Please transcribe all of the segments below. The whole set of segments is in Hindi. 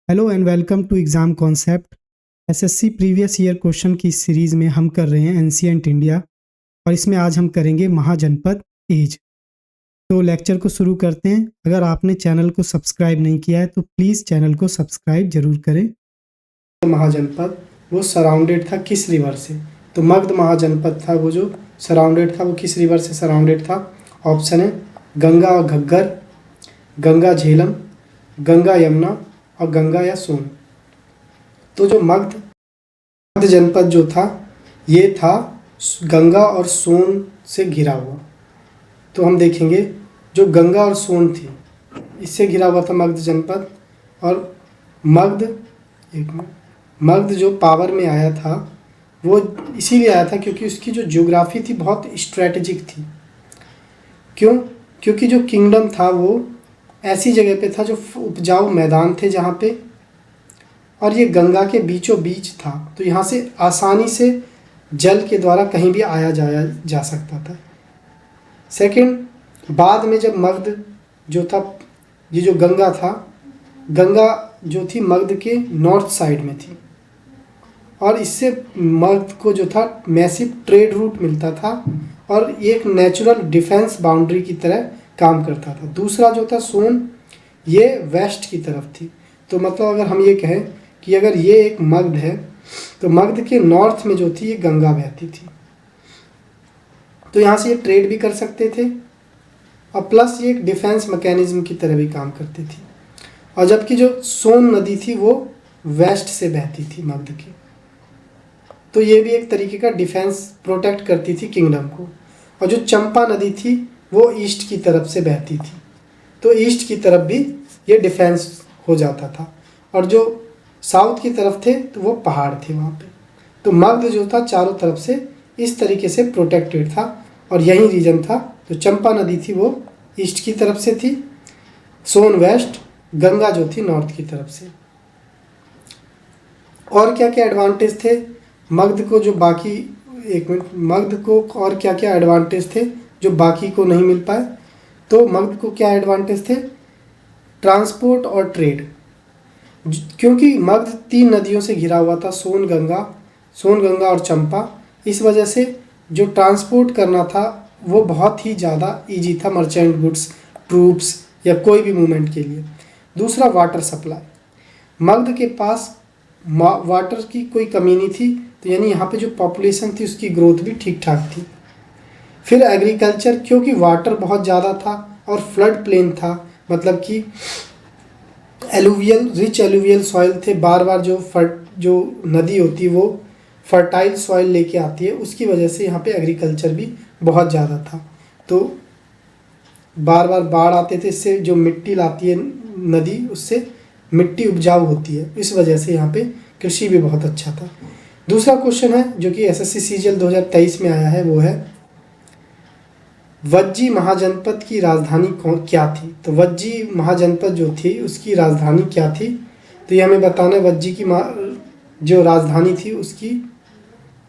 Hello and welcome to exam concept. SSC previous year question की सीरीज़ में हम कर रहे हैं एंशिएंट इंडिया और इसमें आज हम करेंगे महाजनपद एज। तो लेक्चर को शुरू करते हैं। अगर आपने चैनल को सब्सक्राइब नहीं किया है तो प्लीज़ चैनल को सब्सक्राइब जरूर करें। महाजनपद वो सराउंडेड था किस रिवर से? तो मगध महाजनपद था वो जो सराउंडेड था, वो किस रिवर से सराउंडेड था? ऑप्शन है गंगा और घग्गर, गंगा झेलम, गंगा यमुना और गंगा या सोन। तो जो मगध जनपद जो था ये था गंगा और सोन से घिरा हुआ। तो हम देखेंगे जो गंगा और सोन थी इससे घिरा हुआ था मगध जनपद। और मगध जो पावर में आया था वो इसीलिए आया था क्योंकि उसकी जो ज्योग्राफी थी बहुत स्ट्रेटेजिक थी। क्यों? क्योंकि जो किंगडम था वो ऐसी जगह पे था जो उपजाऊ मैदान थे जहाँ पे, और ये गंगा के बीचों बीच था, तो यहाँ से आसानी से जल के द्वारा कहीं भी आया जाया जा सकता था। सेकंड, बाद में जब मगध जो था, ये जो गंगा था, गंगा जो थी मगध के नॉर्थ साइड में थी और इससे मगध को जो था मैसिव ट्रेड रूट मिलता था और एक नेचुरल डिफेंस बाउंड्री की तरह काम करता था। दूसरा जो था सोन, ये वेस्ट की तरफ थी। तो मतलब अगर हम ये कहें कि अगर ये एक मगध है तो मगध के नॉर्थ में जो थी ये गंगा बहती थी, तो यहाँ से ये ट्रेड भी कर सकते थे और प्लस ये एक डिफेंस मैकेनिज्म की तरह भी काम करती थी। और जबकि जो सोन नदी थी वो वेस्ट से बहती थी मगध की, तो ये भी एक तरीके का डिफेंस प्रोटेक्ट करती थी किंगडम को। और जो चंपा नदी थी वो ईस्ट की तरफ से बहती थी, तो ईस्ट की तरफ भी ये डिफेंस हो जाता था। और जो साउथ की तरफ थे तो वो पहाड़ थे वहाँ पे। तो मगध जो था चारों तरफ से इस तरीके से प्रोटेक्टेड था और यही रीजन था। तो चंपा नदी थी वो ईस्ट की तरफ से थी, सोन वेस्ट, गंगा जो थी नॉर्थ की तरफ से। और क्या क्या एडवांटेज थे मगध को जो बाकी, एक मिनट, मगध को और क्या क्या एडवांटेज थे जो बाकी को नहीं मिल पाए? तो मगध को क्या एडवांटेज थे? ट्रांसपोर्ट और ट्रेड। क्योंकि मगध 3 नदियों से घिरा हुआ था, सोन गंगा और चंपा। इस वजह से जो ट्रांसपोर्ट करना था वो बहुत ही ज़्यादा इजी था, मर्चेंट गुड्स, ट्रूप्स या कोई भी मूवमेंट के लिए। दूसरा वाटर सप्लाई, मगध के पास वाटर की कोई कमी नहीं थी, तो यानी यहाँ पे जो पॉपुलेशन थी उसकी ग्रोथ भी ठीक ठाक थी। फिर एग्रीकल्चर, क्योंकि वाटर बहुत ज़्यादा था और फ्लड प्लेन था, मतलब कि रिच एलुवियल सॉइल थे। बार बार जो नदी होती है वो फर्टाइल सॉइल लेके आती है, उसकी वजह से यहाँ पे एग्रीकल्चर भी बहुत ज़्यादा था। तो बार बार बाढ़ आते थे, इससे जो मिट्टी लाती है नदी उससे मिट्टी उपजाऊ होती है, इस वजह से यहाँ पे कृषि भी बहुत अच्छा था। दूसरा क्वेश्चन है जो कि एसएससी सीजीएल 2023 में आया है, वो है वज्जी महाजनपद की राजधानी क्या थी? तो वज्जी महाजनपद जो थी उसकी राजधानी क्या थी? तो ये हमें बताना है। वज्जी की जो राजधानी थी उसकी,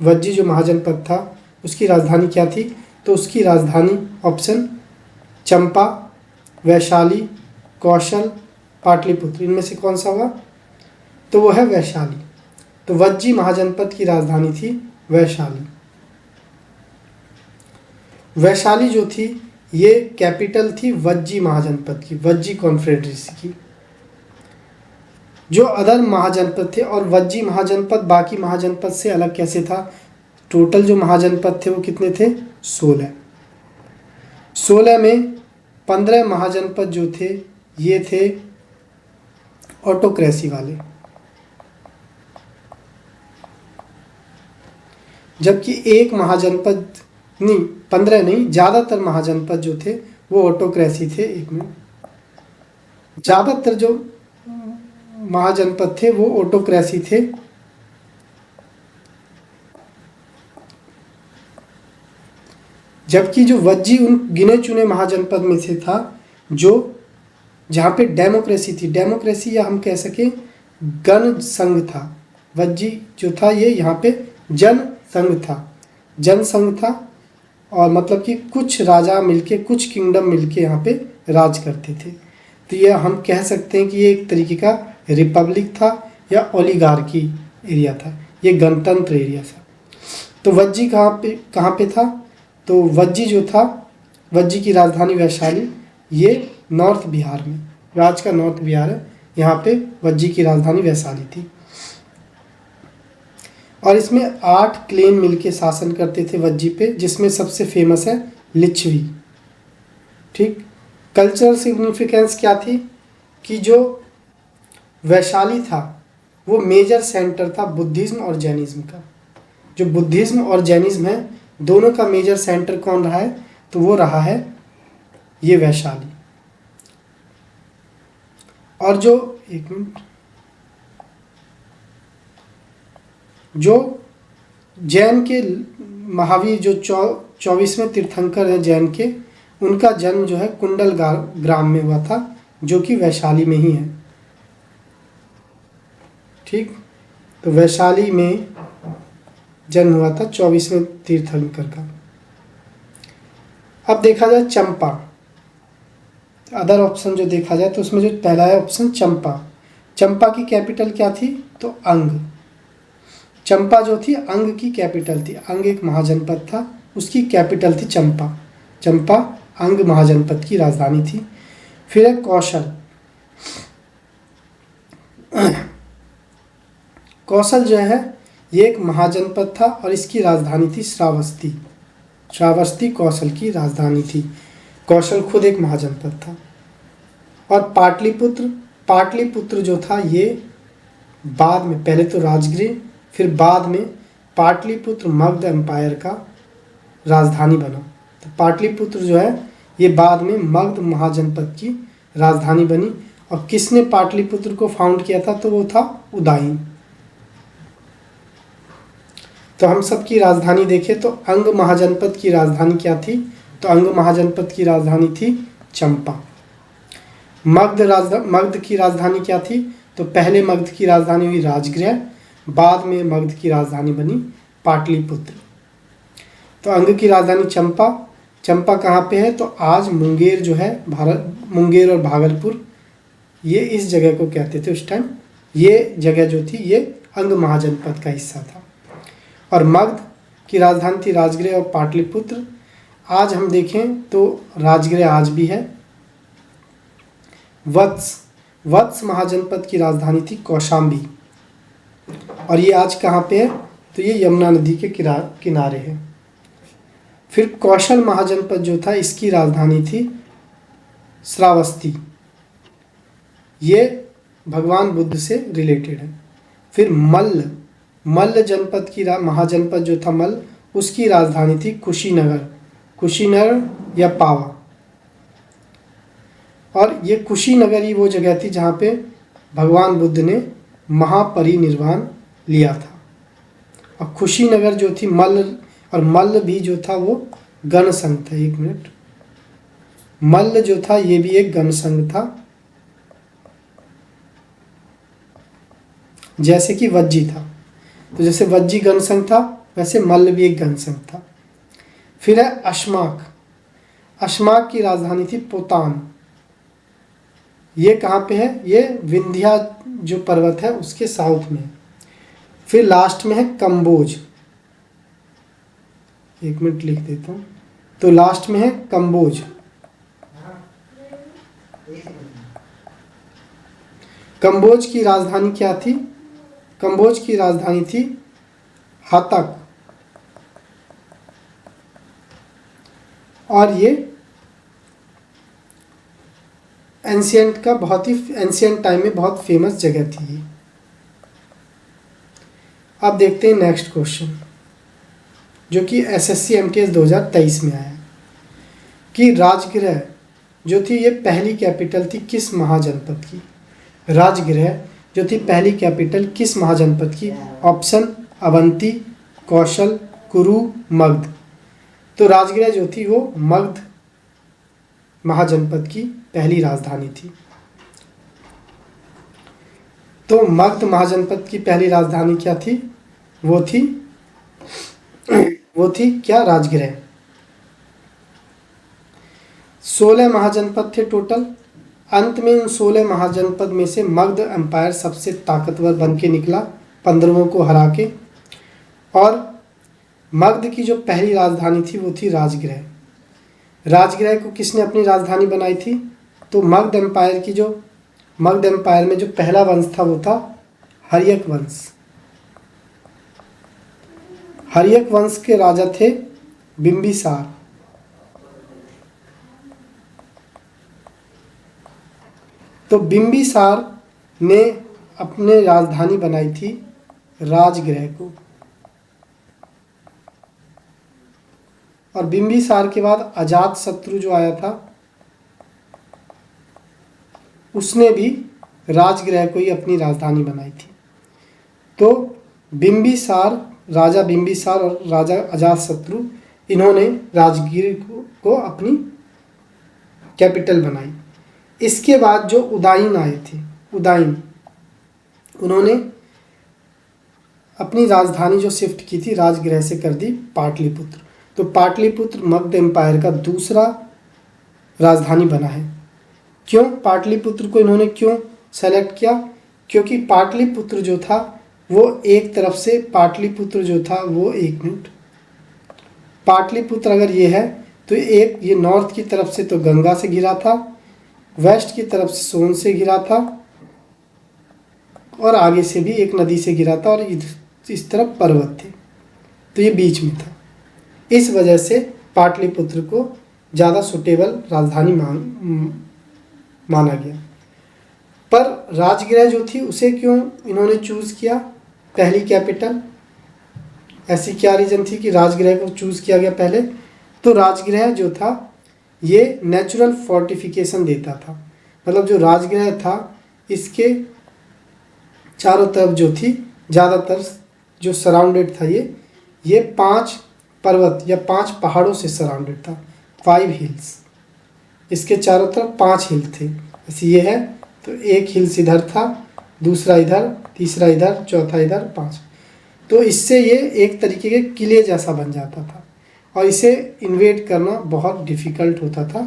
वज्जी जो महाजनपद था उसकी राजधानी क्या थी? तो उसकी राजधानी ऑप्शन चंपा, वैशाली, कौशल, पाटलिपुत्र, इनमें से कौन सा होगा? तो वो है वैशाली। तो वज्जी महाजनपद की राजधानी थी वैशाली। वैशाली जो थी ये कैपिटल थी वज्जी महाजनपद की, वज्जी कॉन्फेडरेसी की। जो अदर महाजनपद थे, और वज्जी महाजनपद बाकी महाजनपद से अलग कैसे था? टोटल जो महाजनपद थे वो कितने थे? 16। 16 में 15 महाजनपद जो थे ये थे ऑटोक्रेसी वाले, जबकि एक महाजनपद नहीं, 15 नहीं, ज़्यादातर महाजनपद जो थे वो ऑटोक्रेसी थे। एक मिनट, ज़्यादातर जो महाजनपद थे वो ऑटोक्रेसी थे। जबकि जो वज्जी उन गिने चुने महाजनपद में से था जो जहाँ पे डेमोक्रेसी थी, डेमोक्रेसी या हम कह सकें गण संघ था। वज्जी जो था ये यहाँ पे जन संघ था, और मतलब कि कुछ राजा मिलके, कुछ किंगडम मिलके यहाँ पे राज करते थे। तो ये हम कह सकते हैं कि ये एक तरीके का रिपब्लिक था या ओलिगार्की एरिया था, ये गणतंत्र एरिया था। तो वज्जी कहाँ पे था? तो वज्जी जो था, वज्जी की राजधानी वैशाली, ये नॉर्थ बिहार में, जो आज का नॉर्थ बिहार है, यहाँ पे वज्जी की राजधानी वैशाली थी। और इसमें 8 क्लेन मिलके शासन करते थे वज्जी पे, जिसमें सबसे फेमस है लिच्छवी। ठीक। कल्चरल सिग्निफिकेंस क्या थी कि जो वैशाली था वो मेजर सेंटर था बुद्धिज्म और जैनिज्म का। जो बुद्धिज्म और जैनिज्म है, दोनों का मेजर सेंटर कौन रहा है? तो वो रहा है ये वैशाली। और जो एक मिनट, जो जैन के महावीर जो 24वें तीर्थंकर हैं जैन के, उनका जन्म जो है कुंडल ग्राम में हुआ था, जो कि वैशाली में ही है। ठीक। तो वैशाली में जन्म हुआ था 24वें तीर्थंकर का। अब देखा जाए चंपा, अदर ऑप्शन जो देखा जाए तो उसमें जो पहला है ऑप्शन चंपा। चंपा की कैपिटल क्या थी? तो अंग। चंपा जो थी अंग की कैपिटल थी। अंग एक महाजनपद था, उसकी कैपिटल थी चंपा। चंपा अंग महाजनपद की राजधानी थी। फिर है कौशल। कौशल जो है ये एक महाजनपद था और इसकी राजधानी थी श्रावस्ती। श्रावस्ती कौशल की राजधानी थी। कौशल खुद एक महाजनपद था। और पाटलिपुत्र, पाटलिपुत्र जो था ये बाद में, पहले तो राजगृह, फिर बाद में पाटलिपुत्र मगध एम्पायर का राजधानी बना। तो पाटलिपुत्र जो है ये बाद में मगध महाजनपद की राजधानी बनी। और किसने पाटलिपुत्र को फाउंड किया था? तो वो था उदाइन। तो हम सब की राजधानी देखें तो अंग महाजनपद की राजधानी क्या थी? तो अंग महाजनपद की राजधानी थी चंपा। मगध की राजधानी क्या थी? तो पहले मगध की राजधानी हुई राजगृह, बाद में मगध की राजधानी बनी पाटलिपुत्र। तो अंग की राजधानी चंपा। चंपा कहाँ पे है? तो आज मुंगेर जो है, भारत, मुंगेर और भागलपुर, ये इस जगह को कहते थे उस टाइम। ये जगह जो थी ये अंग महाजनपद का हिस्सा था। और मगध की राजधानी थी राजगृह और पाटलिपुत्र। आज हम देखें तो राजगृह आज भी है। वत्स महाजनपद की राजधानी थी कौशाम्बी, और ये आज कहाँ पे है? तो ये यमुना नदी के किनारे है। फिर कौशल महाजनपद जो था इसकी राजधानी थी श्रावस्ती, ये भगवान बुद्ध से रिलेटेड है। फिर मल्ल जनपद की महाजनपद जो था मल्ल, उसकी राजधानी थी कुशीनगर, कुशीनगर या पावा। और ये कुशीनगर ही वो जगह थी जहाँ पे भगवान बुद्ध ने महापरिनिर्वाण लिया था। और कुशीनगर जो थी मल्ल भी जो था वो गण संघ था। एक मिनट, मल्ल जो था ये भी एक गण संघ था, जैसे कि वज्जी था। तो जैसे वज्जी गण संघ था वैसे मल्ल भी एक गण संघ था। फिर है अश्माक। अश्माक की राजधानी थी पोतान। ये कहाँ पे है? ये विंध्या जो पर्वत है उसके साउथ में। फिर लास्ट में है कंबोज। एक मिनट लिख देता हूँ। तो लास्ट में है कंबोज। कंबोज की राजधानी क्या थी? कंबोज की राजधानी थी हातक। और ये एंशियंट टाइम में बहुत फेमस जगह थी। अब देखते हैं नेक्स्ट क्वेश्चन, जो कि एसएससी एमटीएस 2023 में आया, कि राजगृह जो थी ये पहली कैपिटल थी किस महाजनपद की? राजगृह जो थी पहली कैपिटल किस महाजनपद की? ऑप्शन अवंती, कौशल, कुरु, मगध। तो राजगृह जो थी वो मगध महाजनपद की पहली राजधानी थी। तो मगध महाजनपद की पहली राजधानी क्या थी? वो थी क्या? राजगृह। 16 महाजनपद थे टोटल, अंत में उन 16 महाजनपद में से मगध एम्पायर सबसे ताकतवर बन के निकला 15 को हरा के। और मगध की जो पहली राजधानी थी वो थी राजगृह। राजगृह को किसने अपनी राजधानी बनाई थी? तो मगध एम्पायर में जो पहला वंश था वो था हर्यक वंश। हर्यक वंश के राजा थे बिंबिसार। तो बिंबिसार ने अपने राजधानी बनाई थी राजगृह को। और बिंबिसार के बाद अजातशत्रु जो आया था उसने भी राजगृह को ही अपनी राजधानी बनाई थी। तो राजा बिंबिसार और राजा अजातशत्रु इन्होंने राजगीर को अपनी कैपिटल बनाई। इसके बाद जो उदाइन आए थे, उन्होंने अपनी राजधानी जो शिफ्ट की थी राजगृह से कर दी पाटलिपुत्र। तो पाटलिपुत्र मगध एम्पायर का दूसरा राजधानी बना है। क्यों पाटलिपुत्र को इन्होंने क्यों सेलेक्ट किया? क्योंकि पाटलिपुत्र जो था वो एक तरफ से एक मिनट, पाटलिपुत्र अगर ये है तो ये नॉर्थ की तरफ से तो गंगा से घिरा था, वेस्ट की तरफ से सोन से घिरा था और आगे से भी एक नदी से घिरा था और इस तरफ पर्वत थे, तो ये बीच में था। इस वजह से पाटलिपुत्र को ज़्यादा सुटेबल राजधानी माना गया। पर राजगृह जो थी उसे क्यों इन्होंने चूज़ किया पहली कैपिटल? ऐसी क्या रीज़न थी कि राजगृह को चूज़ किया गया पहले? तो राजगृह जो था ये नेचुरल फोर्टिफिकेशन देता था। मतलब जो राजगृह था इसके चारों तरफ जो थी ज़्यादातर जो सराउंडेड था ये 5 पर्वत या 5 पहाड़ों से सराउंडेड था, 5 हिल्स। इसके चारों तरफ 5 हिल थे। जैसे ये है तो एक हिल्स इधर था, दूसरा इधर, तीसरा इधर, चौथा इधर, 5। तो इससे ये एक तरीके के किले जैसा बन जाता था और इसे इन्वेड करना बहुत डिफ़िकल्ट होता था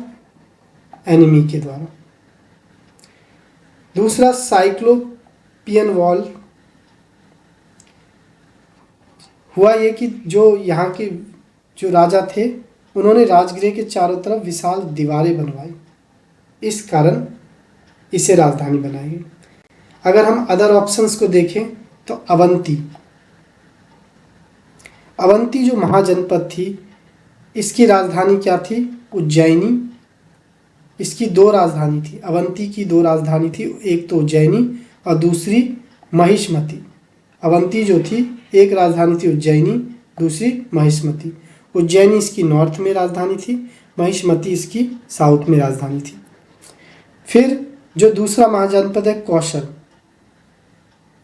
एनिमी के द्वारा। दूसरा साइक्लोपियन वॉल। हुआ ये कि जो यहाँ के जो राजा थे उन्होंने राजगृह के चारों तरफ विशाल दीवारें बनवाई, इस कारण इसे राजधानी बनाई गई। अगर हम अदर ऑप्शंस को देखें तो अवंती जो महाजनपद थी इसकी राजधानी क्या थी? उज्जैनी। इसकी 2 राजधानी थी, अवंती की 2 राजधानी थी, एक तो उज्जैनी और दूसरी महिष्मति। अवंती जो थी एक राजधानी थी उज्जैनी, दूसरी महिष्मति। उज्जैनी इसकी नॉर्थ में राजधानी थी, महिष्मति इसकी साउथ में राजधानी थी। फिर जो दूसरा महाजनपद है कौशल।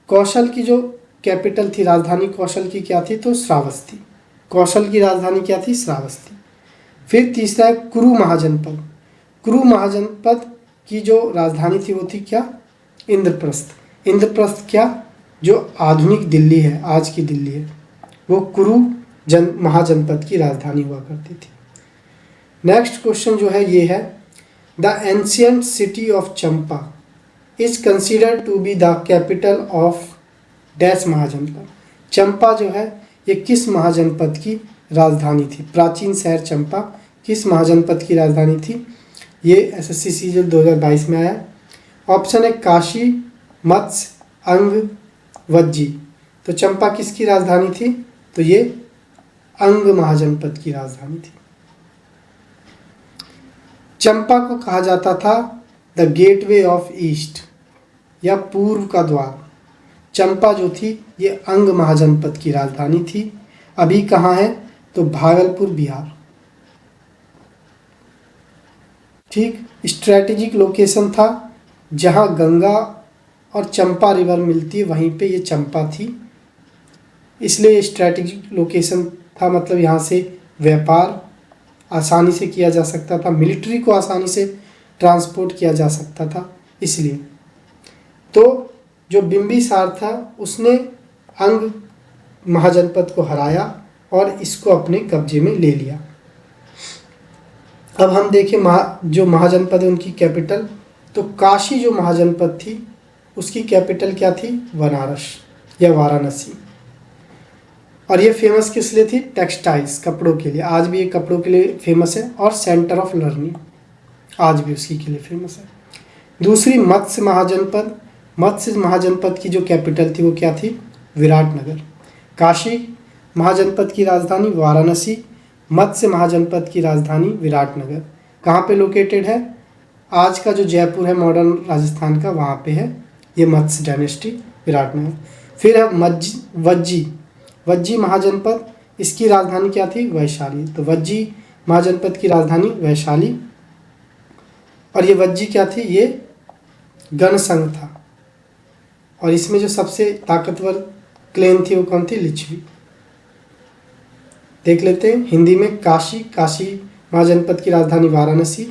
कौशल की जो कैपिटल थी, राजधानी कौशल की क्या थी? तो श्रावस्ती। कौशल की राजधानी क्या थी? श्रावस्ती। फिर तीसरा है कुरु महाजनपद। कुरु महाजनपद की जो राजधानी थी वो थी क्या? इंद्रप्रस्थ। इंद्रप्रस्थ क्या? जो आधुनिक दिल्ली है, आज की दिल्ली है, वो कुरु महाजनपद की राजधानी हुआ करती थी। नेक्स्ट क्वेश्चन जो है ये है, the ancient city of Champa is considered to be the capital of dash mahajanapada. Champa जो है ये किस महाजनपद की राजधानी थी? प्राचीन शहर चंपा किस महाजनपद की राजधानी थी? ये एसएससी सीजन 2022 में आया। ऑप्शन है काशी, मत्स्य, अंग, वज्जी। तो चंपा किसकी राजधानी थी? तो ये अंग महाजनपद की राजधानी थी। चंपा को कहा जाता था द गेटवे ऑफ ईस्ट या पूर्व का द्वार। चंपा जो थी ये अंग महाजनपद की राजधानी थी। अभी कहाँ है? तो भागलपुर, बिहार। ठीक, स्ट्रैटेजिक लोकेशन था जहाँ गंगा और चंपा रिवर मिलती है, वहीं पे ये चंपा थी, इसलिए स्ट्रैटेजिक लोकेशन था। मतलब यहाँ से व्यापार आसानी से किया जा सकता था, मिलिट्री को आसानी से ट्रांसपोर्ट किया जा सकता था, इसलिए। तो जो बिंबिसार था उसने अंग महाजनपद को हराया और इसको अपने कब्जे में ले लिया। अब हम देखें जो महाजनपद है उनकी कैपिटल, तो काशी जो महाजनपद थी उसकी कैपिटल क्या थी? बनारस या वाराणसी। और ये फेमस किस लिए थी? टेक्सटाइल्स, कपड़ों के लिए। आज भी ये कपड़ों के लिए फेमस है, और सेंटर ऑफ लर्निंग आज भी उसकी के लिए फेमस है। दूसरी मत्स्य महाजनपद, मत्स्य महाजनपद की जो कैपिटल थी वो क्या थी? विराटनगर। काशी महाजनपद की राजधानी वाराणसी, मत्स्य महाजनपद की राजधानी विराटनगर। कहाँ पे लोकेटेड है? आज का जो जयपुर है मॉडर्न राजस्थान का, वहाँ पे है ये मत्स्य डायनेस्टी, विराटनगर। फिर है वज्जी, वज्जी महाजनपद, इसकी राजधानी क्या थी? वैशाली। तो वज्जी महाजनपद की राजधानी वैशाली। और ये वज्जी क्या थी? ये गण संघ था, और इसमें जो सबसे ताकतवर क्लेन थी वो कौन थी? लिच्छवी। देख लेते हैं हिंदी में। काशी, काशी महाजनपद की राजधानी वाराणसी,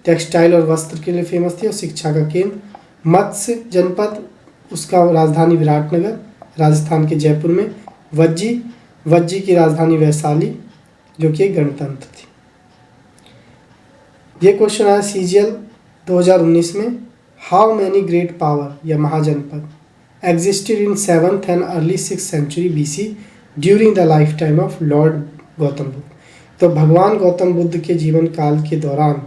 टेक्सटाइल और वस्त्र के लिए फेमस थी और शिक्षा का केंद्र। मत्स्य जनपद, उसका राजधानी विराटनगर, राजस्थान के जयपुर में। वज्जी, वज्जी की राजधानी वैशाली, जो कि गणतंत्र थी। ये क्वेश्चन आया CGL 2019 में। हाउ मैनी ग्रेट पावर या mahajanapada existed in 7th and early 6th century BC during the life time of lord Gautam Buddha. तो भगवान गौतम बुद्ध के जीवन काल के दौरान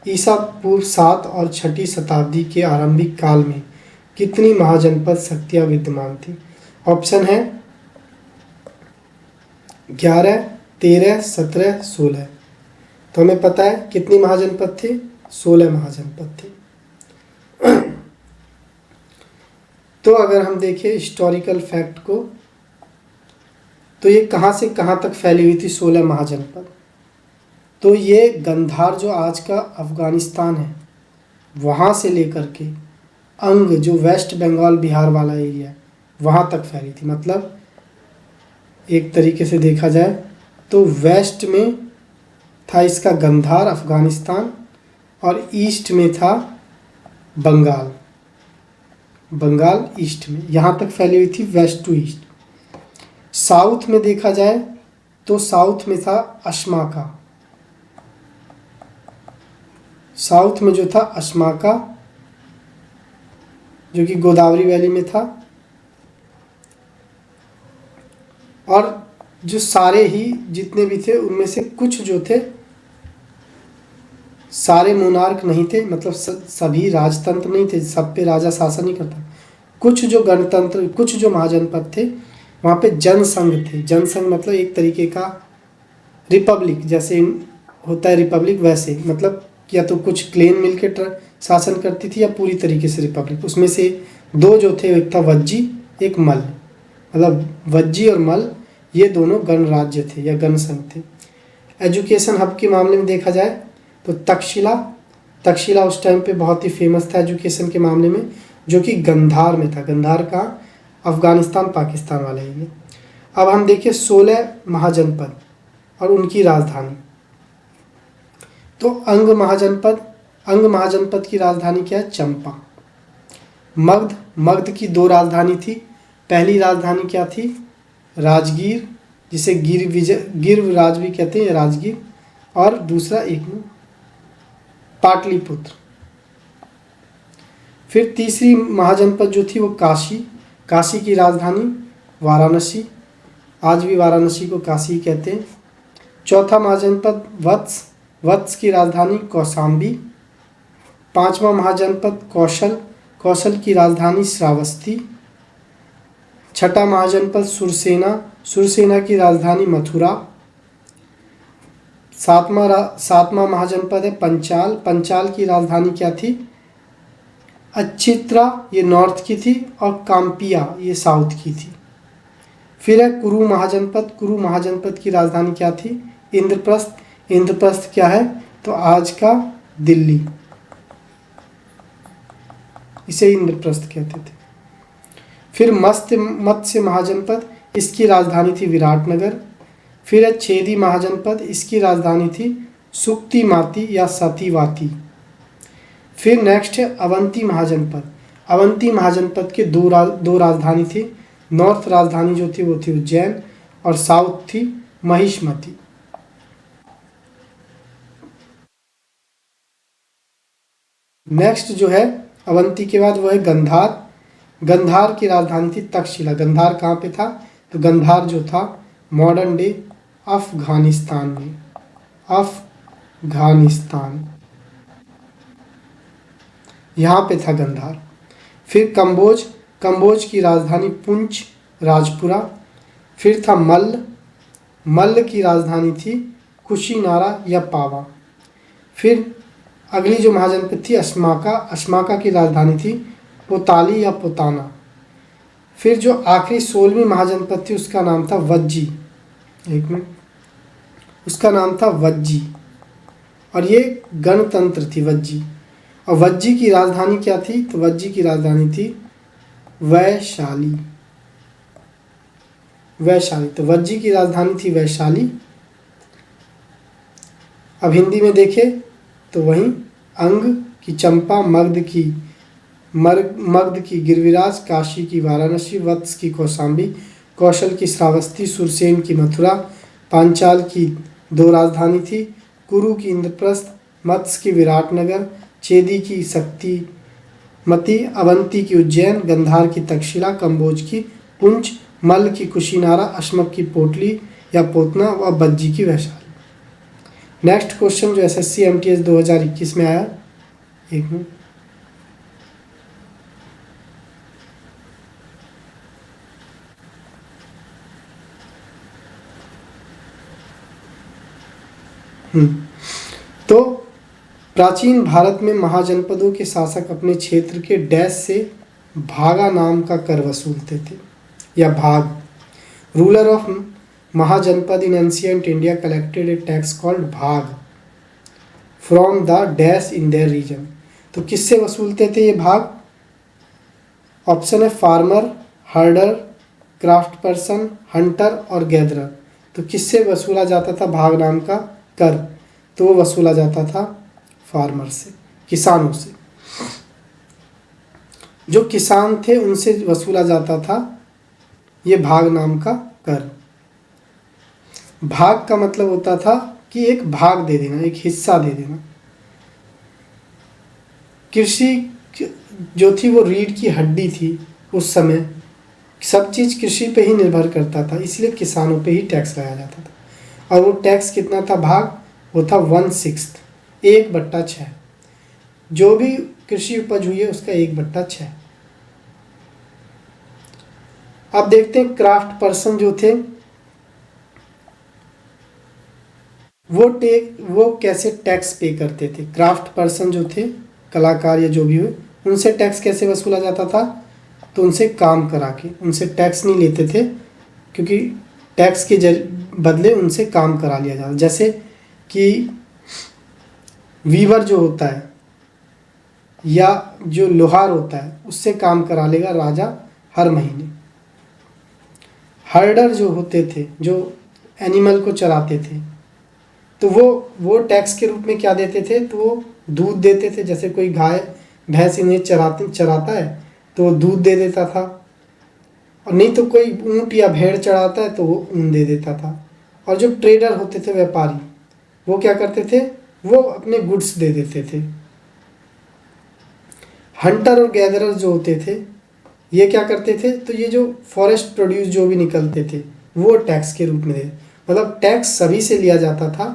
ईसा पूर्व 7 और 6ठी शताब्दी के आरंभिक काल में कितनी महाजनपद शक्तियाँ विद्यमान थी? ऑप्शन है 11, 13, 17, 16। तो हमें पता है कितनी महाजनपद थे? 16 महाजनपद थे। तो अगर हम देखें हिस्टोरिकल फैक्ट को, तो ये कहाँ से कहाँ तक फैली हुई थी 16 महाजनपद? तो ये गंधार जो आज का अफगानिस्तान है वहाँ से लेकर के अंग जो वेस्ट बंगाल बिहार वाला एरिया है वहाँ तक फैली थी। मतलब एक तरीके से देखा जाए तो वेस्ट में था इसका गंधार अफगानिस्तान, और ईस्ट में था बंगाल, बंगाल ईस्ट में, यहाँ तक फैली हुई थी वेस्ट टू ईस्ट। साउथ में देखा जाए तो साउथ में था अशमाका, साउथ में जो था अशमाका, जो कि गोदावरी वैली में था। और जो सारे ही जितने भी थे उनमें से कुछ जो थे सारे मोनार्क नहीं थे, मतलब सभी राजतंत्र नहीं थे, सब पे राजा शासन नहीं करता। कुछ जो गणतंत्र, कुछ जो महाजनपद थे वहाँ पे जनसंघ थे। जनसंघ मतलब एक तरीके का रिपब्लिक, जैसे होता है रिपब्लिक वैसे, मतलब या तो कुछ क्लेन मिलकर शासन करती थी या पूरी तरीके से रिपब्लिक। उसमें से दो जो थे, एक था वज्जी, एक मल। मतलब वज्जी और मल ये दोनों गणराज्य थे या गणसंघ थे। एजुकेशन हब के मामले में देखा जाए तो तक्षशिला, तक्षशिला उस टाइम पे बहुत ही फेमस था एजुकेशन के मामले में, जो कि गंधार में था। गंधार का अफगानिस्तान पाकिस्तान वाला एरिया। अब हम देखिए 16 महाजनपद और उनकी राजधानी। तो अंग महाजनपद, अंग महाजनपद की राजधानी क्या है? चंपा। मगध, मगध की 2 राजधानी थी। पहली राजधानी क्या थी? राजगीर, जिसे गिरराज भी कहते हैं, राजगीर। और दूसरा एक पाटलिपुत्र। फिर तीसरी महाजनपद जो थी वो काशी, काशी की राजधानी वाराणसी, आज भी वाराणसी को काशी कहते हैं। चौथा महाजनपद वत्स, वत्स की राजधानी कौशाम्बी। 5वां महाजनपद कौशल, कौशल की राजधानी श्रावस्ती। 6ठा महाजनपद सुरसेना, सुरसेना की राजधानी मथुरा। 7वां महाजनपद है पंचाल, पंचाल की राजधानी क्या थी? अच्छित्रा, ये नॉर्थ की थी, और काम्पिया ये साउथ की थी। फिर है कुरु महाजनपद, कुरु महाजनपद की राजधानी क्या थी? इंद्रप्रस्थ, इंद्रप्रस्थ क्या है? तो आज का दिल्ली, इसे इंद्रप्रस्थ कहते थे। फिर मत्स्य महाजनपद, इसकी राजधानी थी विराटनगर। फिर है छेदी महाजनपद, इसकी राजधानी थी सुक्तिमाती या सतीवाती। फिर नेक्स्ट है अवंती महाजनपद, अवंती महाजनपद के दो राजधानी थी। नॉर्थ राजधानी जो थी वो थी उज्जैन, और साउथ थी महिष्मती। नेक्स्ट जो है अवंती के बाद वो है गंधार। गंधार की राजधानी थी तक्षशिला। गंधार कहाँ पे था? तो गंधार जो था मॉडर्न डे अफगानिस्तान में, अफगानिस्तान यहाँ पे था गंधार। फिर कंबोज, कंबोज की राजधानी पुंछ राजपुरा। फिर था मल्ल, मल्ल की राजधानी थी कुशीनारा या पावा। फिर अगली जो महाजनपद थी अश्माका, अश्माका की राजधानी थी पोताली या पोताना। फिर जो आखिरी 16वीं महाजनपद थी उसका नाम था वज्जी, एक मिनट, उसका नाम था वज्जी और ये गणतंत्र थी वज्जी। और वज्जी की राजधानी क्या थी? तो वज्जी की राजधानी थी वैशाली, वैशाली। तो वज्जी की राजधानी थी वैशाली। अब हिंदी में देखें तो वहीं अंग की चंपा, मगध की गिरिविराज, काशी की वाराणसी, वत्स की कौशाम्बी, कौशल की श्रावस्ती, सुरसेन की मथुरा, पांचाल की 2 राजधानी थी, कुरु की इंद्रप्रस्थ, मत्स्य की विराटनगर, चेदी की शक्तिमती, अवंती की उज्जैन, गंधार की तक्षशिला, कंबोज की पुंछ, मल्ल की कुशीनारा, अश्मक की पोटली या पोतना व बज्जी की वैशाली। नेक्स्ट क्वेश्चन जो एसएससी एमटीएस 2021 में आया, एक मिनट, तो प्राचीन भारत में महाजनपदों के शासक अपने क्षेत्र के डैश से भागा नाम का कर वसूलते थे या भाग। Ruler of mahajanapada in ancient India collected a tax called bhag from the dash in their region. तो किससे वसूलते थे ये भाग? ऑप्शन है farmer, herder, craft person, hunter और गैदरर। तो किससे वसूला जाता था भाग नाम का कर? तो वो वसूला जाता था फार्मर से, किसानों से। जो किसान थे उनसे वसूला जाता था ये भाग नाम का कर। भाग का मतलब होता था कि एक भाग दे देना, एक हिस्सा दे देना। कृषि जो थी वो रीढ़ की हड्डी थी उस समय, सब चीज़ कृषि पे ही निर्भर करता था, इसलिए किसानों पे ही टैक्स लगाया जाता था। और वो टैक्स कितना था? भाग वो था 1/6, 1/6। जो भी कृषि उपज हुई है उसका 1/6। अब देखते हैं क्राफ्ट पर्सन जो थे वो कैसे टैक्स पे करते थे। क्राफ्ट पर्सन जो थे, कलाकार या जो भी हुए, उनसे टैक्स कैसे वसूला जाता था? तो उनसे काम करा के, उनसे टैक्स नहीं लेते थे क्योंकि टैक्स के बदले उनसे काम करा लिया जाता। जैसे कि वीवर जो होता है या जो लोहार होता है उससे काम करा लेगा राजा हर महीने। हर्डर जो होते थे, जो एनिमल को चराते थे, तो वो टैक्स के रूप में क्या देते थे? तो वो दूध देते थे। जैसे कोई गाय भैंस इन्हें चराता है तो वो दूध दे देता था, और नहीं तो कोई ऊँट या भेड़ चढ़ाता है तो वो ऊन दे देता था। और जो ट्रेडर होते थे, व्यापारी, वो क्या करते थे? वो अपने गुड्स दे देते थे। हंटर और गैदरर जो होते थे ये क्या करते थे? तो ये जो फॉरेस्ट प्रोड्यूस जो भी निकलते थे वो टैक्स के रूप में दे, मतलब टैक्स सभी से लिया जाता था,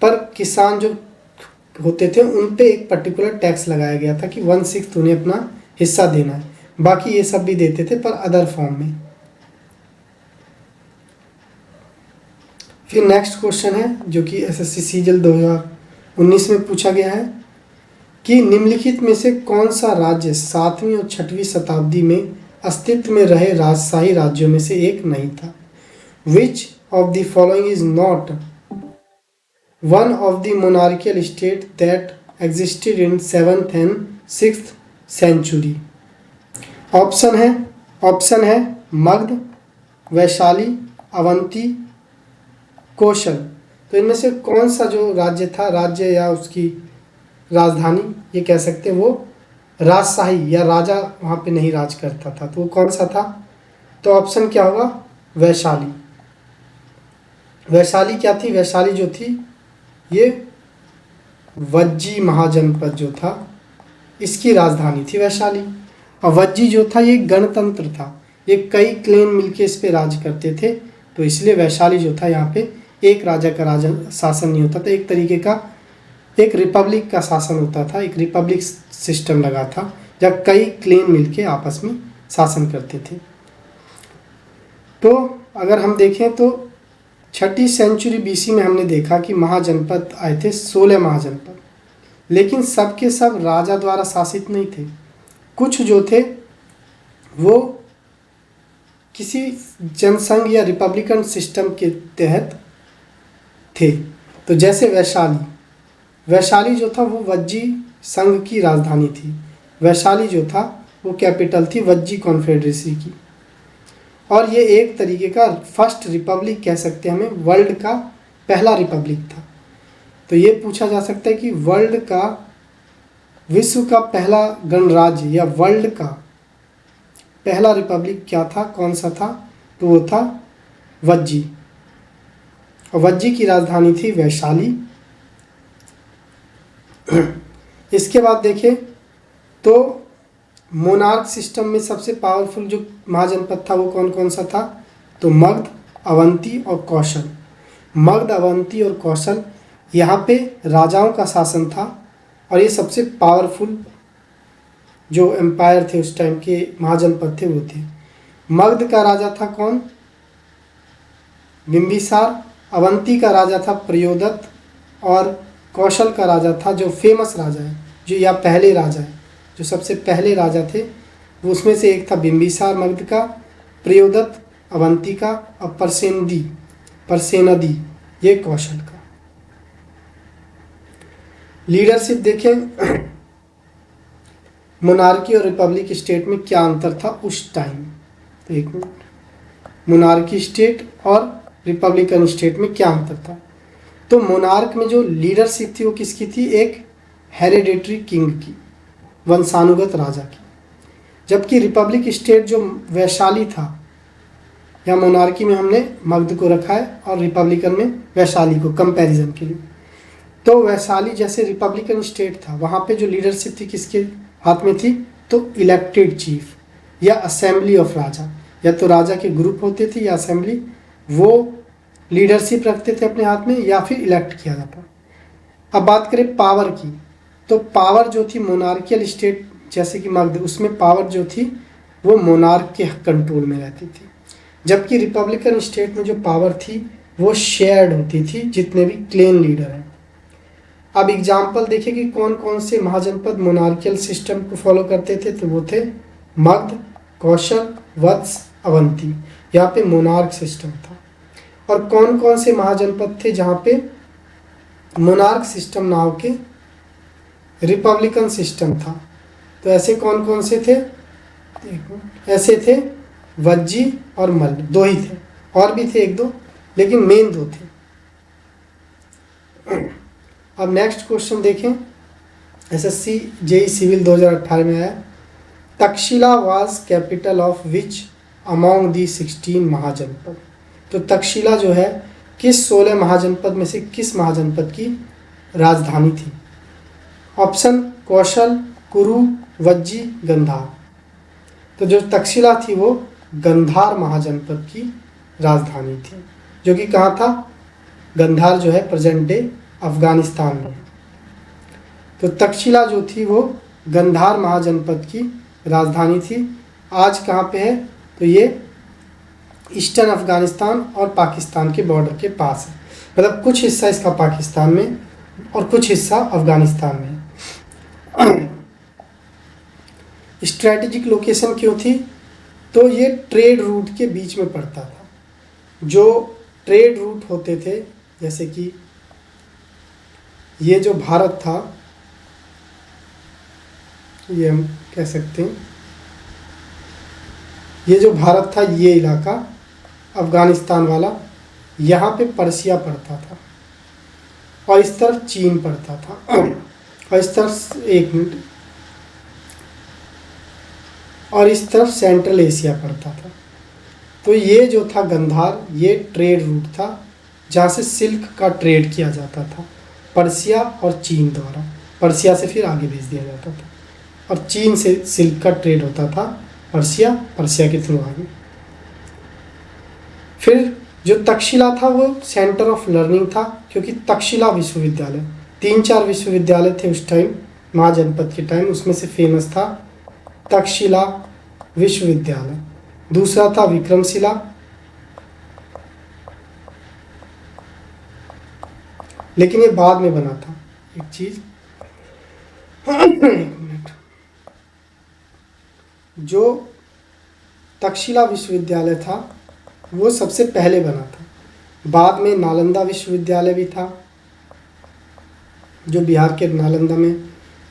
पर किसान जो होते थे उन पे एक पर्टिकुलर टैक्स लगाया गया था कि 1/6 उन्हें अपना हिस्सा देना है। बाकी ये सब भी देते थे पर अदर फॉर्म में। फिर नेक्स्ट क्वेश्चन है जो कि एसएससी सीजीएल 2019 में पूछा गया है कि निम्नलिखित में से कौन सा राज्य 7वीं और 6वीं शताब्दी में अस्तित्व में रहे राजशाही राज्यों में से एक नहीं था? Which of the following is not one of the monarchical state that existed in 7th and 6th century? Option है मगध, वैशाली, अवंती, कौशल। तो इनमें से कौन सा जो राज्य था, राज्य या उसकी राजधानी ये कह सकते हैं, वो राजशाही या राजा वहाँ पे नहीं राज करता था, तो वो कौन सा था? तो ऑप्शन क्या होगा? वैशाली। वैशाली क्या थी? वैशाली जो थी ये वज्जी महाजनपद जो था इसकी राजधानी थी वैशाली। और वज्जी जो था ये गणतंत्र था, ये कई क्लेन मिलके इस पे राज करते थे, तो इसलिए वैशाली जो था यहाँ पे एक राजा का राजा शासन नहीं होता था, एक तरीके का एक रिपब्लिक का शासन होता था, एक रिपब्लिक सिस्टम लगा था जब कई क्लेन मिलके आपस में शासन करते थे। तो अगर हम देखें तो 6ठी सेंचुरी बीसी में हमने देखा कि महाजनपद आए थे 16 महाजनपद, लेकिन सब के सब राजा द्वारा शासित नहीं थे। कुछ जो थे वो किसी जनसंघ या रिपब्लिकन सिस्टम के तहत थे। तो जैसे वैशाली जो था वो वज्जी संघ की राजधानी थी। वैशाली जो था वो कैपिटल थी वज्जी कॉन्फेडरेसी की, और ये एक तरीके का फर्स्ट रिपब्लिक कह सकते हैं, हमें वर्ल्ड का पहला रिपब्लिक था। तो ये पूछा जा सकता है कि विश्व का पहला गणराज्य या वर्ल्ड का पहला रिपब्लिक क्या था, कौन सा था? तो वो था वज्जी, और वज्जी की राजधानी थी वैशाली। इसके बाद देखें तो मोनार्क सिस्टम में सबसे पावरफुल जो महाजनपद था वो कौन कौन सा था? तो मगध, अवंती और कौशल। मगध, अवंती और कौशल, यहाँ पे राजाओं का शासन था, और ये सबसे पावरफुल जो एम्पायर थे उस टाइम के महाजनपद थे वो थे। मगध का राजा था कौन? बिंबिसार। अवंती का राजा था प्रयोदत्त, और कौशल का राजा था जो फेमस राजा है, जो या पहले राजा है, जो सबसे पहले राजा थे वो उसमें से एक था बिंबिसार मगध का, प्रयोदत्त अवंती का, और परसेनदी ये कौशल का। लीडरशिप देखें मोनार्की और रिपब्लिक स्टेट में क्या अंतर था उस टाइम? तो एक मिनट, मोनार्की स्टेट और रिपब्लिकन स्टेट में क्या अंतर था? तो मोनार्क में जो लीडरशिप थी वो किसकी थी? एक हेरिडेटरी किंग की, वंशानुगत राजा की। जबकि रिपब्लिक स्टेट जो वैशाली था, या मोनार्की में हमने मगध को रखा है और रिपब्लिकन में वैशाली को कंपैरिजन के लिए। तो वैशाली जैसे रिपब्लिकन स्टेट था, वहाँ पे जो लीडरशिप थी किसके हाथ में थी? तो इलेक्टेड चीफ या असेंबली ऑफ राजा, या तो राजा के ग्रुप होते थे या असेंबली, वो लीडरशिप रखते थे अपने हाथ में, या फिर इलेक्ट किया जाता। अब बात करें पावर की, तो पावर जो थी मोनार्कियल स्टेट जैसे कि मगध, उसमें पावर जो थी वो मोनार्क के कंट्रोल में रहती थी। जबकि रिपब्लिकन स्टेट में जो पावर थी वो शेयर्ड होती थी जितने भी क्लेन लीडर हैं। अब एग्जाम्पल देखिए कि कौन कौन से महाजनपद मोनार्कियल सिस्टम को फॉलो करते थे। तो वो थे मगध, कौशल, वत्स, अवंती, यहाँ पे मोनार्क सिस्टम था। और कौन कौन से महाजनपद थे जहाँ पे मोनार्क सिस्टम ना होके रिपब्लिकन सिस्टम था? तो ऐसे कौन कौन से थे? ऐसे थे वज्जी और मल्ल, दो ही थे, और भी थे एक दो, लेकिन मेन दो थे। अब नेक्स्ट क्वेश्चन देखें, एसएससी जेई सिविल 2018 में आया, Takshashila was capital of which among the 16 mahajanapada. तो तक्षशिला जो है किस 16 महाजनपद में से किस महाजनपद की राजधानी थी? ऑप्शन कौशल, कुरु, वज्जी, गंधार। तो जो तक्षशिला थी वो गंधार महाजनपद की राजधानी थी, जो कि कहाँ था? गंधार जो है प्रेजेंट डे अफगानिस्तान में। तो तक्षशिला जो थी वो गंधार महाजनपद की राजधानी थी। आज कहाँ पे है? तो ये ईस्टर्न अफगानिस्तान और पाकिस्तान के बॉर्डर के पास है, मतलब कुछ हिस्सा इसका पाकिस्तान में और कुछ हिस्सा अफगानिस्तान में। स्ट्रैटेजिक लोकेशन क्यों थी? तो ये ट्रेड रूट के बीच में पड़ता था। जो ट्रेड रूट होते थे, जैसे कि ये जो भारत था, ये हम कह सकते हैं, ये जो भारत था, ये इलाका अफगानिस्तान वाला, यहाँ पे पर्सिया पड़ता था, और इस तरफ चीन पड़ता था, और इस तरफ एक मिनट, और इस तरफ सेंट्रल एशिया पड़ता था। तो ये जो था गंधार, ये ट्रेड रूट था जहाँ से सिल्क का ट्रेड किया जाता था। पर्सिया और चीन द्वारा। पर्सिया से फिर आगे भेज दिया जाता था और चीन से सिल्क का ट्रेड होता था, पर्सिया के थ्रू आगे। फिर जो तक्षशिला था वो सेंटर ऑफ लर्निंग था, क्योंकि तक्षशिला विश्वविद्यालय, 3-4 विश्वविद्यालय थे उस टाइम महाजनपद के टाइम, उसमें से फेमस था तक्षशिला विश्वविद्यालय। दूसरा था विक्रमशिला, लेकिन ये बाद में बना था। एक चीज एक मिनट, जो तक्षशिला विश्वविद्यालय था वो सबसे पहले बना था। बाद में नालंदा विश्वविद्यालय भी था जो बिहार के नालंदा में,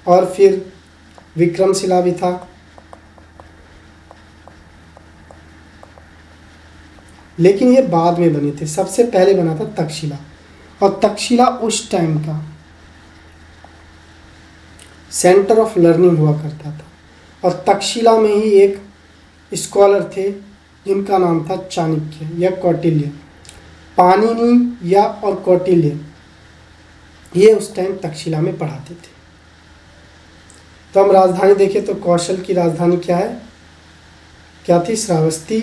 और फिर विक्रमशिला भी था, लेकिन ये बाद में बने थे। सबसे पहले बना था तक्षशिला, और तक्षशिला उस टाइम का सेंटर ऑफ लर्निंग हुआ करता था। और तक्षशिला में ही एक स्कॉलर थे जिनका नाम था चाणक्य या कौटिल्य, पाणिनि या और कौटिल्य, ये उस टाइम तक्षशिला में पढ़ाते थे। तो हम राजधानी देखें तो कौशल की राजधानी क्या थी? श्रावस्ती।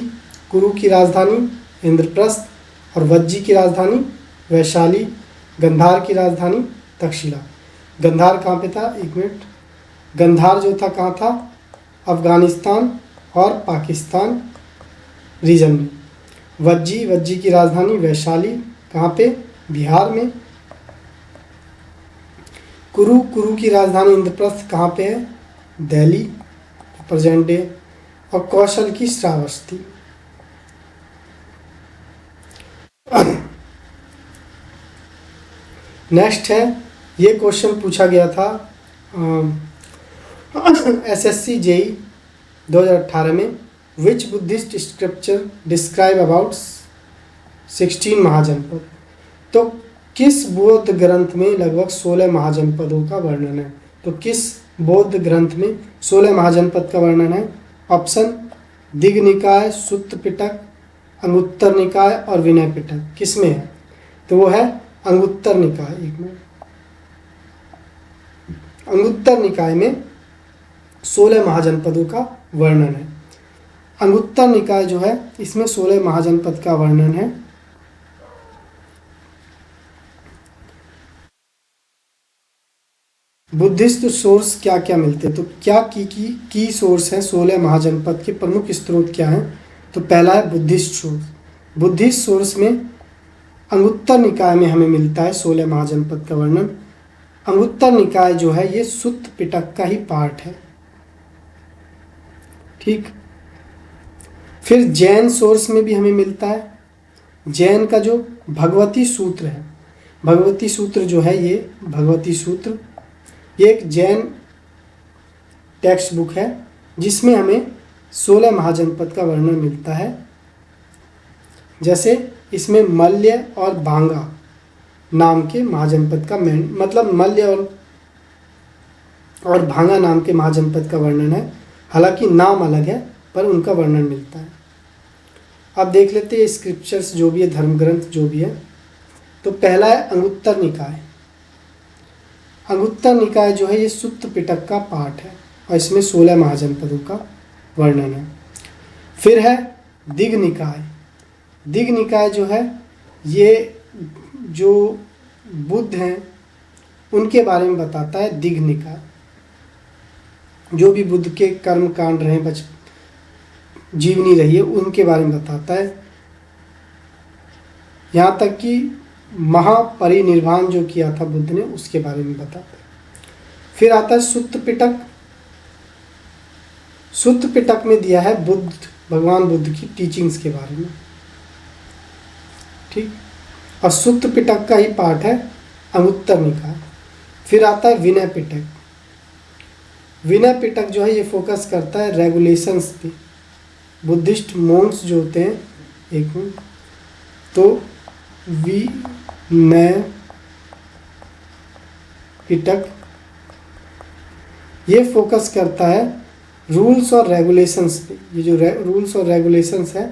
कुरु की राजधानी इंद्रप्रस्थ, और वज्जी की राजधानी वैशाली। गंधार की राजधानी तक्षशिला। गंधार कहाँ पे था? एक मिनट, गंधार जो था कहाँ था? अफगानिस्तान और पाकिस्तान रीजन में। वज्जी की राजधानी वैशाली, कहाँ पे? बिहार में। कुरु की राजधानी इंद्रप्रस्थ, कहाँ पे है? Delhi, present day. और कौशल की श्रावस्ती। नेक्स्ट है, ये क्वेश्चन पूछा गया था SSC JEE 2018 में। विच Buddhist scripture describe about 16 mahajanapada? तो किस बौद्ध ग्रंथ में लगभग 16 महाजनपदों का वर्णन है? तो किस बौद्ध ग्रंथ में 16 महाजनपद का वर्णन है? ऑप्शन दिग् निकाय, सुत्त पिटक, अंगुत्तर निकाय और विनय पिटक। किस में है? तो वो है अंगुत्तर निकाय। एक मिनट, अंगुत्तर निकाय में 16 महाजनपदों का वर्णन है। अंगुत्तर निकाय जो है इसमें 16 महाजनपद का वर्णन है। बुद्धिस्ट सोर्स क्या क्या मिलते हैं? तो क्या की सोर्स है 16 महाजनपद के प्रमुख स्रोत क्या हैं? तो पहला है बुद्धिस्ट सोर्स। बुद्धिस्ट सोर्स में अंगुत्तर निकाय में हमें मिलता है 16 महाजनपद का वर्णन। अंगुत्तर निकाय जो है ये सुत्त पिटक का ही पार्ट है, ठीक। फिर जैन सोर्स में भी हमें मिलता है। जैन का जो भगवती सूत्र है, भगवती सूत्र जो है ये भगवती सूत्र, ये एक जैन टेक्स्ट बुक है जिसमें हमें 16 महाजनपद का वर्णन मिलता है। जैसे इसमें मल्य और बांगा नाम के महाजनपद का मतलब मल्य और भांगा नाम के महाजनपद का वर्णन है। हालांकि नाम अलग है पर उनका वर्णन मिलता है। अब देख लेते हैं स्क्रिप्चर्स जो भी है, धर्म ग्रंथ जो भी है। तो पहला है अंगुत्तर निकाय। अंगुत्तर निकाय जो है ये सुत्त पिटक का पाठ है और इसमें 16 महाजनपदों का वर्णन है। फिर है दिग् निकाय। दिग् निकाय जो है ये जो बुद्ध हैं उनके बारे में बताता है। दिग् निकाय जो भी बुद्ध के कर्म कांड रहे, जीवनी रही है, उनके बारे में बताता है। यहाँ तक कि महापरिनिर्वाण जो किया था बुद्ध ने उसके बारे में बताता है। फिर आता है सुत्त पिटक। सुत्त पिटक में दिया है भगवान बुद्ध की टीचिंग्स के बारे में, ठीक। और सुत्त पिटक का ही पाठ है अंगुत्तर निकाय। फिर आता है विनय पिटक। विनय पिटक जो है ये फोकस करता है रेगुलेशंस पे। बुद्धिस्ट मोंक्स जो होते हैं, एक मिनट, तो विनय पिटक ये फोकस करता है रूल्स और रेगुलेशंस पे। ये जो रूल्स और रेगुलेशंस है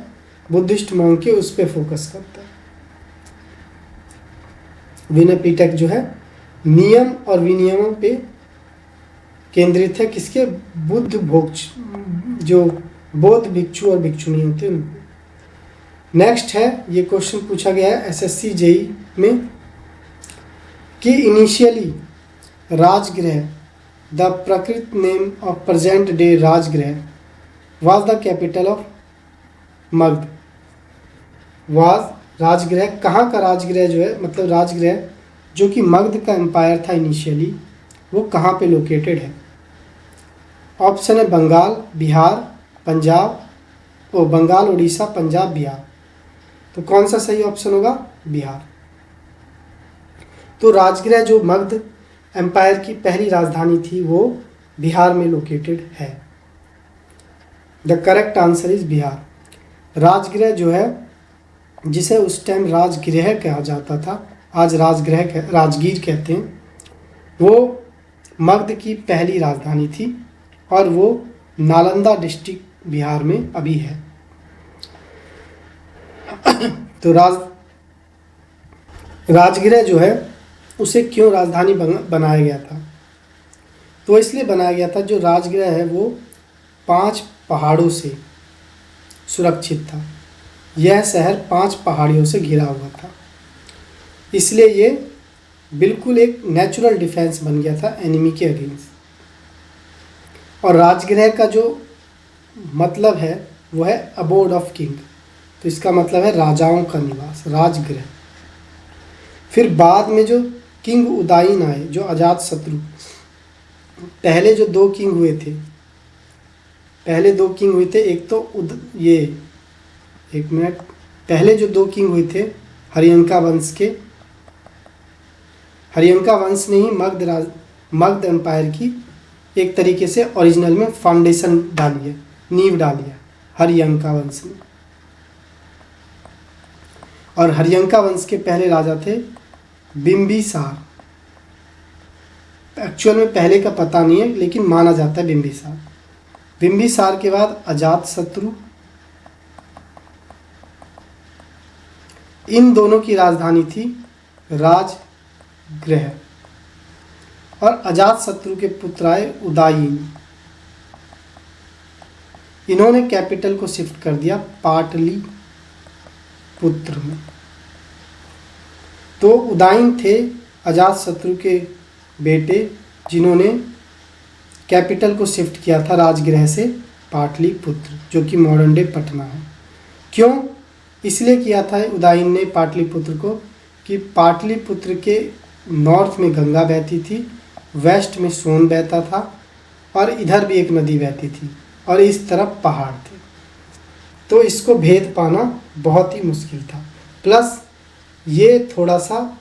बुद्धिस्ट मोंक के, उस पे फोकस करता है। विनय पिटक जो है नियम और विनियमों पे केंद्रित है। किसके? बुद्ध जो बौद्ध भिक्षु और भिक्षुणी होते हैं उनको। नेक्स्ट है, ये क्वेश्चन पूछा गया है एसएससी जेई में कि initially Rajgriha, the Prakrit name of present day Rajgriha, was the capital of Magadh. Was Rajgriha, कहाँ का राजगृह जो है, मतलब राजगृह जो कि मगध का एम्पायर था इनिशियली, वो कहाँ पे लोकेटेड है? ऑप्शन है बंगाल, बिहार, पंजाब, बंगाल, उड़ीसा, पंजाब, बिहार। तो कौन सा सही ऑप्शन होगा? बिहार। तो राजगृह जो मगध एम्पायर की पहली राजधानी थी वो बिहार में लोकेटेड है। The correct answer is Bihar. Rajgriha जो है, जिसे उस टाइम राजगृह कहा जाता था, आज राजगीर कहते हैं, वो मगध की पहली राजधानी थी और वो नालंदा डिस्ट्रिक्ट बिहार में अभी है। तो राजगृह जो है उसे क्यों राजधानी बनाया गया था? तो इसलिए बनाया गया था, जो राजगृह है वो 5 पहाड़ों से सुरक्षित था। यह शहर 5 पहाड़ियों से घिरा हुआ था, इसलिए ये बिल्कुल एक नेचुरल डिफेंस बन गया था एनिमी के अगेंस्ट। और राजगृह का जो मतलब है वो है अबोर्ड ऑफ किंग, तो इसका मतलब है राजाओं का निवास, राजगृह। फिर बाद में जो किंग उदायन आए, जो अजात शत्रु, पहले जो 2 किंग हुए थे, एक तो पहले जो 2 किंग हुए थे हरियंका वंश के, हरियंका वंश ने ही मगध एम्पायर की एक तरीके से ओरिजिनल में फाउंडेशन डाली है, नींव डाली है हरियंका वंश ने। और हरियंका वंश के पहले राजा थे बिंबिसार। एक्चुअल में पहले का पता नहीं है, लेकिन माना जाता है बिंबिसार। बिंबिसार के बाद अजात शत्रु, इन दोनों की राजधानी थी राजगृह। और अजात शत्रु के पुत्र आए उदायन, इन्होंने कैपिटल को शिफ्ट कर दिया पाटलिपुत्र में। तो उदायन थे अजात शत्रु के बेटे, जिन्होंने कैपिटल को शिफ्ट किया था राजगृह से पाटलिपुत्र, जो कि मॉडर्न डे पटना है। क्यों इसलिए किया था उदायन ने पाटलिपुत्र को? कि पाटलिपुत्र के नॉर्थ में गंगा बहती थी, वेस्ट में सोन बहता था, और इधर भी एक नदी बहती थी, और इस तरफ पहाड़ थे। तो इसको भेद पाना बहुत ही मुश्किल था। प्लस ये थोड़ा सा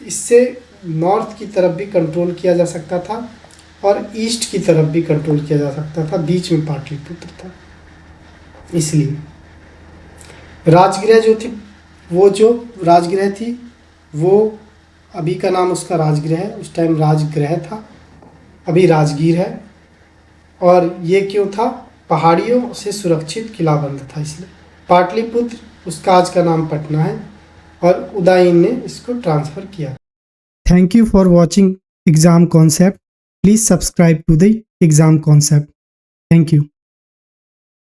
इससे नॉर्थ की तरफ भी कंट्रोल किया जा सकता था और ईस्ट की तरफ भी कंट्रोल किया जा सकता था, बीच में पाटलिपुत्र था। इसलिए राजगृह जो थी, वो जो राजगृह थी वो अभी का नाम उसका राजगृह है, उस टाइम राजगृह था, अभी राजगीर है। और ये क्यों था? पहाड़ियों से सुरक्षित किलाबंद था, इसलिए पाटलिपुत्र, उसका आज का नाम पटना है, और उदायन ने इसको ट्रांसफ़र किया। Thank you for watching exam concept. Please subscribe to the exam concept. Thank you.